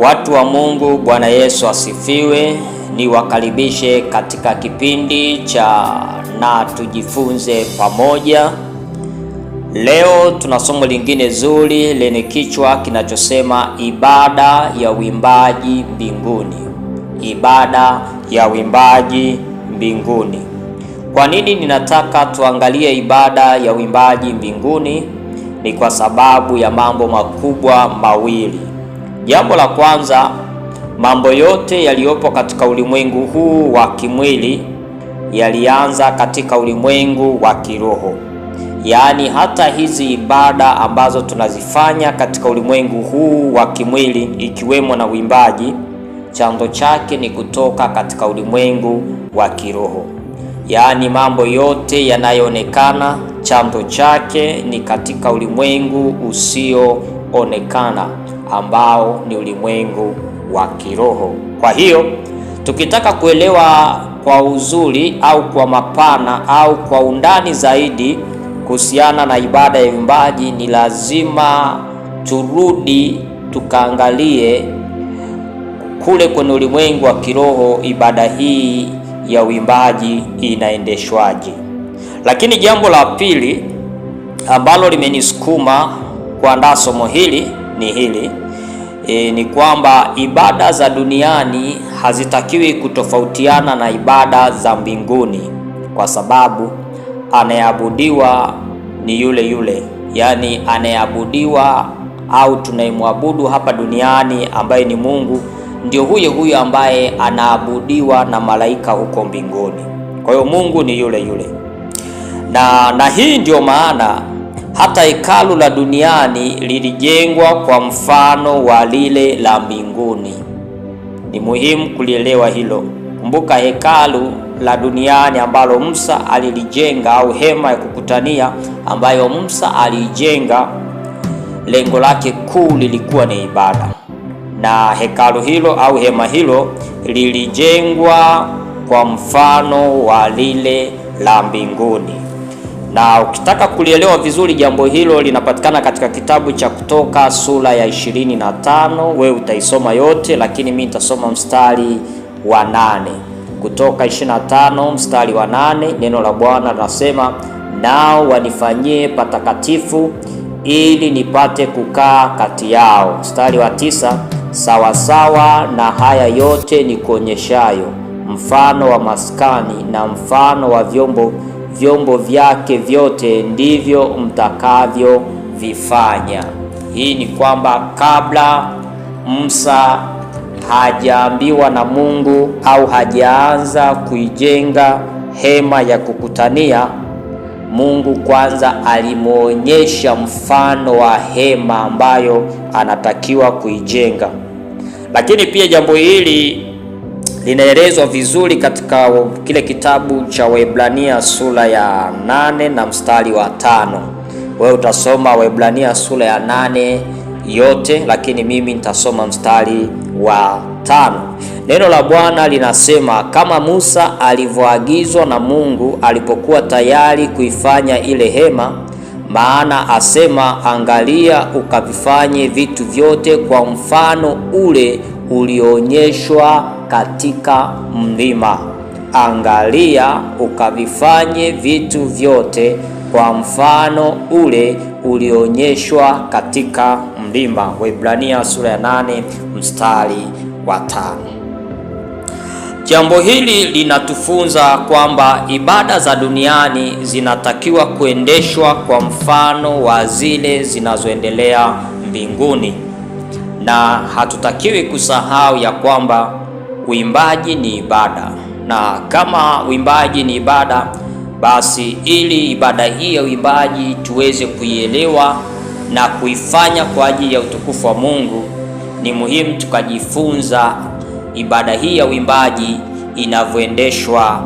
Watu wa Mungu, Bwana Yesu asifiwe. Niwakaribishe katika kipindi cha na tujifunze pamoja. Leo tuna somo lingine zuri lenye kichwa kinachosema ibada ya uimbaji mbinguni. Ibada ya uimbaji mbinguni. Kwa nini ninataka tuangalie ibada ya uimbaji mbinguni? Ni kwa sababu ya mambo makubwa mawili. Jambo la kwanza, mambo yote yaliyopo katika ulimwengu huu wa kimwili yalianza katika ulimwengu wa kiroho. Yaani hata hizi ibada ambazo tunazifanya katika ulimwengu huu wa kimwili ikiwemo na uimbaji, chanzo chake ni kutoka katika ulimwengu wa kiroho. Yaani mambo yote yanayoonekana chanzo chake ni katika ulimwengu usioonekana ambao ni ulimwengu wa kiroho. Kwa hiyo tukitaka kuelewa kwa uzuri au kwa mapana au kwa undani zaidi kuhusiana na ibada ya uimbaji, ni lazima turudi tukaangalie kule kwenye ulimwengu wa kiroho ibada hii ya uimbaji inaendeshwaje. Lakini jambo la pili ambalo limenisukuma kuandaa somo hili ni hili ni kwamba ibada za duniani hazitakiwi kutofautiana na ibada za mbinguni, kwa sababu anayeabudiwa ni yule yule. Yaani anayeabudiwa au tunayemwabudu hapa duniani ambaye ni Mungu ndio huyo ambaye anaabudiwa na malaika huko mbinguni. Kwa hiyo Mungu ni yule yule. Na hii ndio maana hata hekalu la duniani lilijengwa kwa mfano wa lile la mbinguni. Ni muhimu kulielewa hilo. Kumbuka hekalu la duniani ambalo Musa alilijenga, au hema ya kukutania ambayo Musa alijenga, lengo lake kuu lilikuwa ni ibada. Na hekalu hilo au hema hilo lilijengwa kwa mfano wa lile la mbinguni. Na ukitaka kulielewa vizuri jambo hilo, linapatikana katika kitabu cha Kutoka sura ya 25. Wewe utaisoma yote, lakini mimi nitasoma mstari wa 8. Kutoka 25 mstari wa 8, neno la Bwana linasema, nao wanifanyie patakatifu ili nipate kukaa kati yao. Mstari wa 9, sawasawa na haya yote nikuonyeshayo, mfano wa maskani na mfano wa vyombo vyake vyote, ndivyo mtakavyo vifanya. Hii ni kwamba kabla Musa hajaambiwa na Mungu au hajaanza kuijenga hema ya kukutania, Mungu kwanza alimuonyesha mfano wa hema ambayo anatakiwa kuijenga. Lakini pia jambo hili linaelezwa vizuri katika kile kitabu cha Waebrania sura ya 8 na mstari wa 5. Wewe utasoma Waebrania sura ya 8 yote, lakini mimi nitasoma mstari wa 5. Neno la Bwana linasema, kama Musa alivyoagizwa na Mungu alipokuwa tayari kuifanya ile hema, maana asema, angalia ukavifanye vitu vyote kwa mfano ule ulioonyeshwa katika mlima. Angalia ukavifanye vitu vyote kwa mfano ule ulioonyeshwa katika mlima. Waebrania sura ya 8 mstari wa 5. Jambo hili linatufunza kwamba ibada za duniani zinatakiwa kuendeshwa kwa mfano wa zile zinazoendelea mbinguni, na hatutakiwi kusahau ya kwamba uimbaji ni ibada. Na kama uimbaji ni ibada, basi ili ibada hii ya uimbaji tuweze kuielewa na kuifanya kwa ajili ya utukufu wa Mungu, ni muhimu tukajifunza ibada hii ya uimbaji inavyoendeshwa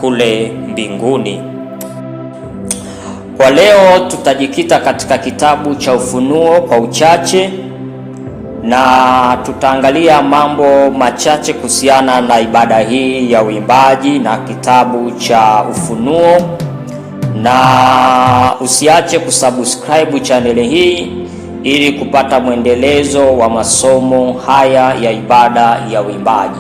kule mbinguni. Kwa leo tutajikita katika kitabu cha Ufunuo kwa uchache, na tutaangalia mambo machache kuhusiana na ibada hii ya uimbaji na kitabu cha Ufunuo. Na usiache kusubscribe channel hii ili kupata mwendelezo wa masomo haya ya ibada ya uimbaji.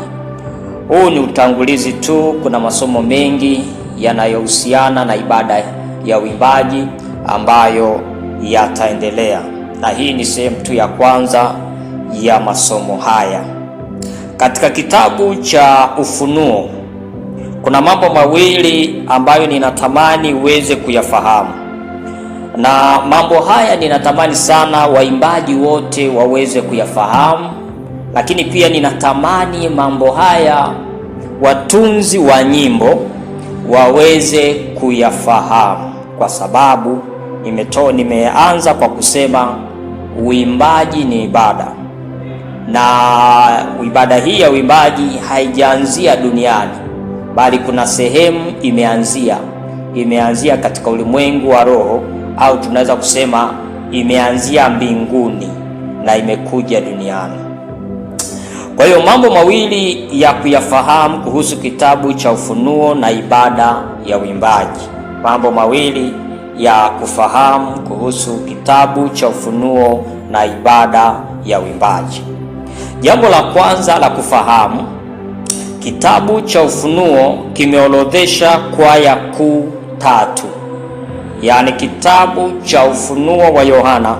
Huu ni utangulizi tu, kuna masomo mengi yanayohusiana na ibada ya uimbaji ambayo yataendelea, na hii ni sehemu tu ya kwanza ya masomo haya. Katika kitabu cha Ufunuo kuna mambo mawili ambayo ninatamani uweze kuyafahamu, na mambo haya ninatamani sana waimbaji wote waweze kuyafahamu, lakini pia ninatamani mambo haya watunzi wa nyimbo waweze kuyafahamu, kwa sababu nimeanza kwa kusema uimbaji ni ibada, na ibada hii ya uimbaji haijaanzia duniani, bali kuna sehemu imeanzia katika ulimwengu wa roho, au tunaweza kusema imeanzia mbinguni na imekuja duniani. Kwa hiyo mambo mawili ya kuyafahamu kuhusu kitabu cha Ufunuo na ibada ya uimbaji. Mambo mawili ya kufahamu kuhusu kitabu cha Ufunuo na ibada ya uimbaji. Jambo la kwanza la kufahamu, kitabu cha Ufunuo kimeorodhesha kwaya kuu 3. Yaani kitabu cha Ufunuo wa Yohana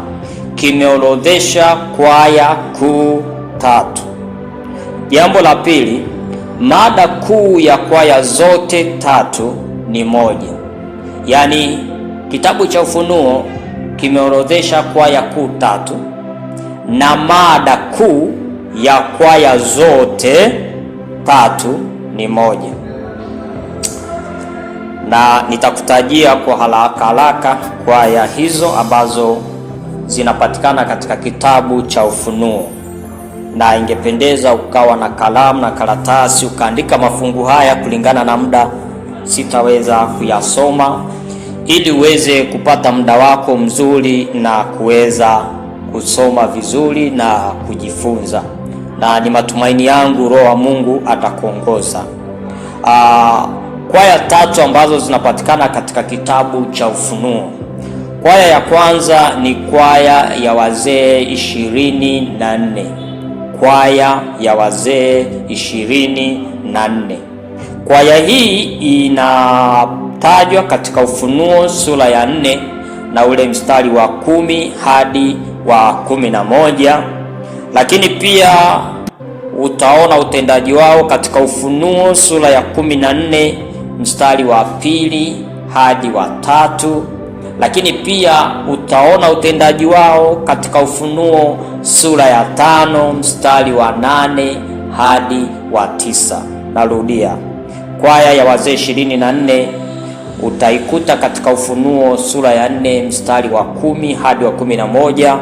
kimeorodhesha kwaya kuu 3. Jambo la pili, mada kuu ya kwaya zote 3 ni moja. Yaani kitabu cha Ufunuo kimeorodhesha kwaya kuu 3 na mada kuu ya kwaya zote 3 ni moja, na nitakutajia kwa haraka kwaya hizo ambazo zinapatikana katika kitabu cha Ufunuo, na ingependeza ukawa na kalamu na karatasi ukaandika mafungu haya kulingana na muda. Sitaweza kuyasoma ili uweze kupata muda wako mzuri na kuweza kusoma vizuri na kujifunza, na ni matumaini yangu Roho wa Mungu atakuongoza. Kwaya 3 ambazo zinapatikana katika kitabu cha Ufunuo. Kwaya ya kwanza ni kwaya ya wazee 24. Kwaya ya wazee 24. Kwaya hii inatajwa katika Ufunuo sura ya 4 na ule mstari wa 10 hadi wa 11, lakini pia utaona utendaji wao katika Ufunuo sura ya 14 mstari wa 2 hadi wa 3, lakini pia utaona utendaji wao katika Ufunuo sura ya 5 mstari wa 8 hadi wa 9. Narudia, kwaya ya wazee 24 utaikuta katika Ufunuo sura ya 4 mstari wa 10 hadi wa 11,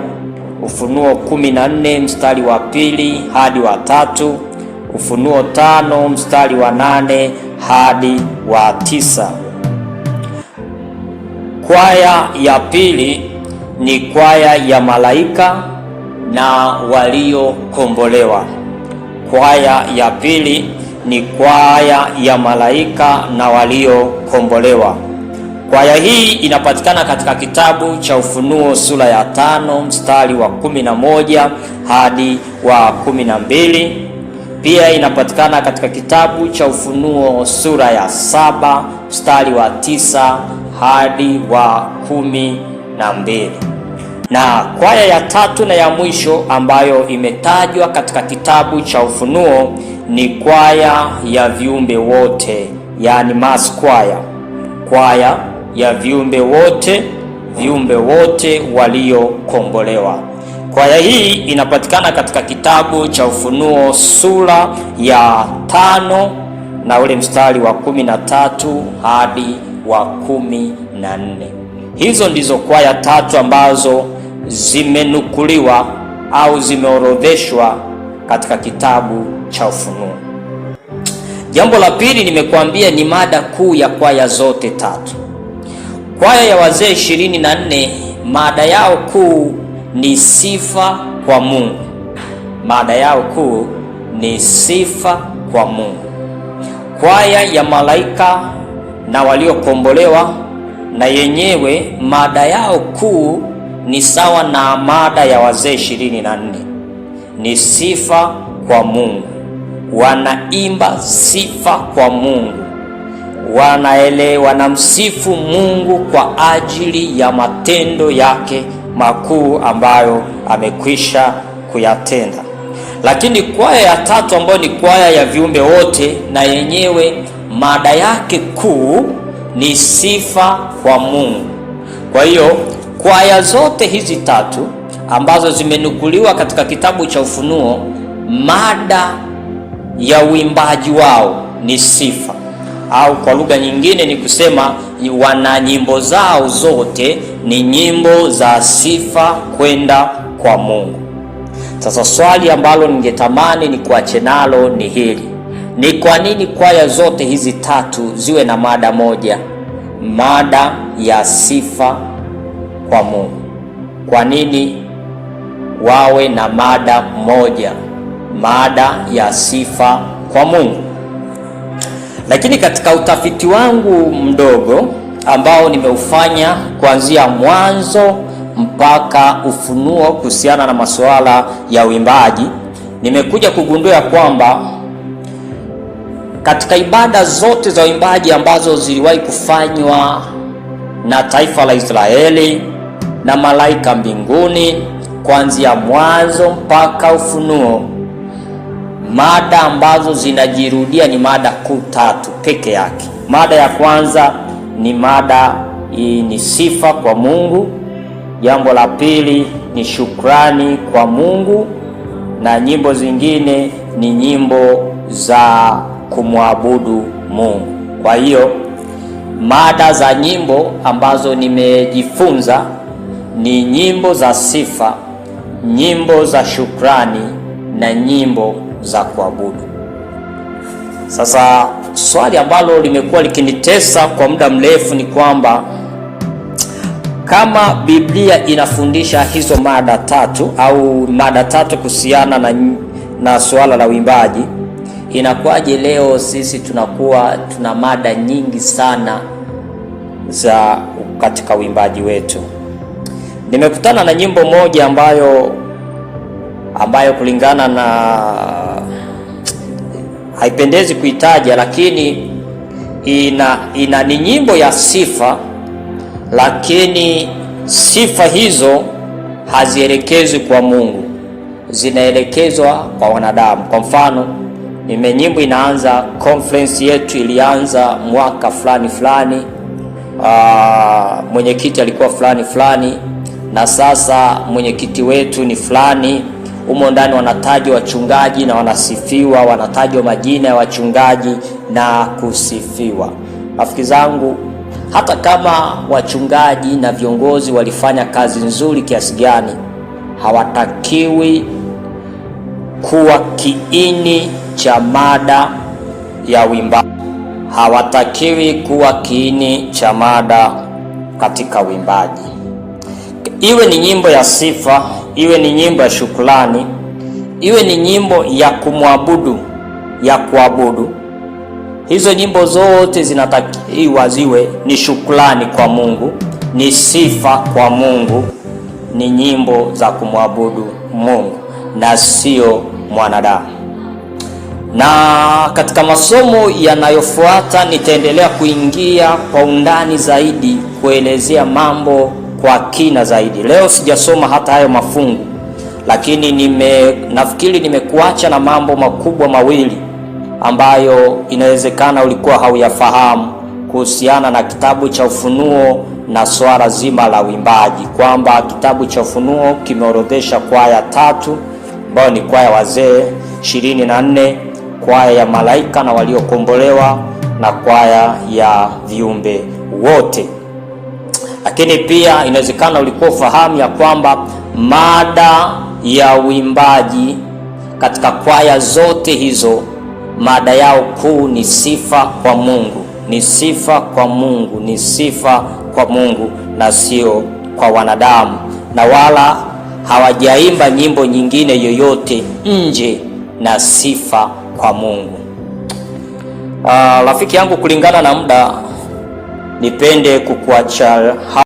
Ufunuo 14 mstari wa 2 hadi wa 3, Ufunuo 5 mstari wa 8 hadi wa 9. Kwaya ya pili ni kwaya ya malaika na waliokombolewa. Kwaya ya pili ni kwaya ya malaika na waliokombolewa. Kwaya hii inapatikana katika kitabu cha Ufunuo sura ya 5 mstari wa 11 hadi wa 12. Pia inapatikana katika kitabu cha Ufunuo sura ya 7 mstari wa 9 hadi wa 12. Na kwaya ya 3 na ya mwisho ambayo imetajwa katika kitabu cha Ufunuo ni kwaya ya viumbe wote, yani mass choir. Kwaya ya viumbe wote waliokombolewa. Kwaya hii inapatikana katika kitabu cha Ufunuo sura ya 5 na ule mstari wa 13 hadi wa 14. Hizo ndizo kwaya 3 ambazo zimenukuliwa au zimeorodheshwa katika kitabu cha Ufunuo. Jambo la pili nimekuambia ni mada kuu ya kwaya zote 3. Kwaya ya wazee 24, mada yao kuu ni sifa kwa Mungu. Mada yao kuu ni sifa kwa Mungu. Kwaya ya malaika na waliokombolewa, na yenyewe mada yao kuu ni sawa na mada ya wazee 24. Ni sifa kwa Mungu. Wanaimba sifa kwa Mungu, wanamsifu Mungu kwa ajili ya matendo yake makuu ambayo amekwisha kuyatenda. Lakini kwaya ya tatu, ambayo ni kwaya ya viumbe wote, na yenyewe mada yake kuu ni sifa kwa Mungu. Kwa hiyo kwaya zote hizi tatu ambazo zimenukuliwa katika kitabu cha Ufunuo, mada ya uimbaji wao ni sifa, au kwa lugha nyingine ni kusema wana nyimbo zao zote ni nyimbo za sifa kwenda kwa Mungu. Sasa swali ambalo ningetamani ni kuache nalo ni hili: ni kwa nini kwaya zote hizi tatu ziwe na mada moja, mada ya sifa kwa Mungu? Kwa nini wawe na mada moja, mada ya sifa kwa Mungu? Lakini katika utafiti wangu mdogo ambao nimeufanya kuanzia Mwanzo mpaka Ufunuo kuhusiana na masuala ya uimbaji, nimekuja kugundua ya kwamba katika ibada zote za uimbaji ambazo ziliwahi kufanywa na taifa la Israeli na malaika mbinguni, kuanzia Mwanzo mpaka Ufunuo, mada ambazo zinajirudia ni mada kuu tatu peke yake. Mada ya kwanza ni mada ni sifa kwa Mungu. Jambo la pili ni shukrani kwa Mungu, na nyimbo zingine ni nyimbo za kumwabudu Mungu. Kwa hiyo mada za nyimbo ambazo nimejifunza ni nyimbo za sifa, nyimbo za shukrani na nyimbo za kuabudu. Sasa swali ambalo limekuwa likinitesa kwa muda mrefu ni kwamba kama Biblia inafundisha hizo mada tatu au mada tatu kuhusiana na swala la uimbaji, inakuwaje leo sisi tunakuwa tuna mada nyingi sana za katika uimbaji wetu? Nimekutana na nyimbo moja ambayo kulingana na haipendezi kuitaja, lakini ni nyimbo ya sifa, lakini sifa hizo hazielekezwi kwa Mungu, zinaelekezwa kwa wanadamu. Kwa mfano, nyimbo inaanza, conference yetu ilianza mwaka fulani, mwenyekiti alikuwa fulani, na sasa mwenyekiti wetu ni fulani. Humo ndani wanatajwa wachungaji na wanasifiwa, wanatajwa majina ya wachungaji na kusifiwa. Rafiki zangu, hata kama wachungaji na viongozi walifanya kazi nzuri kiasi gani, hawatakiwi kuwa kiini cha mada ya uimbaji. Hawatakiwi kuwa kiini cha mada katika uimbaji. Iwe ni nyimbo ya sifa, iwe ni nyimbo ya shukrani, iwe ni nyimbo ya kumwabudu, ya kuabudu, hizo nyimbo zote zinatakiwa ziwe ni shukrani kwa Mungu, ni sifa kwa Mungu, ni nyimbo za kumwabudu Mungu na sio mwanadamu. Na katika masomo yanayofuata nitaendelea kuingia kwa undani zaidi, kuelezea mambo kwa kina zaidi. Leo sijasoma hata hayo mafungu, lakini nafikiri nimekuacha na mambo makubwa mawili ambayo inawezekana ulikuwa hauyafahamu kuhusiana na kitabu cha Ufunuo na swala zima la uimbaji, kwamba kitabu cha Ufunuo kimeorodhesha kwaya tatu ambayo ni kwaya wazee 24, kwaya ya malaika na waliokombolewa, na kwaya ya viumbe wote. Lakini pia inawezekana ulikuwa ufahamu ya kwamba mada ya uimbaji katika kwaya zote hizo, mada yao kuu ni sifa kwa Mungu, ni sifa kwa Mungu, ni sifa kwa Mungu na sio kwa wanadamu, na wala hawajaimba nyimbo nyingine yoyote nje na sifa kwa Mungu. Rafiki yangu, kulingana na muda, nipende kukuacha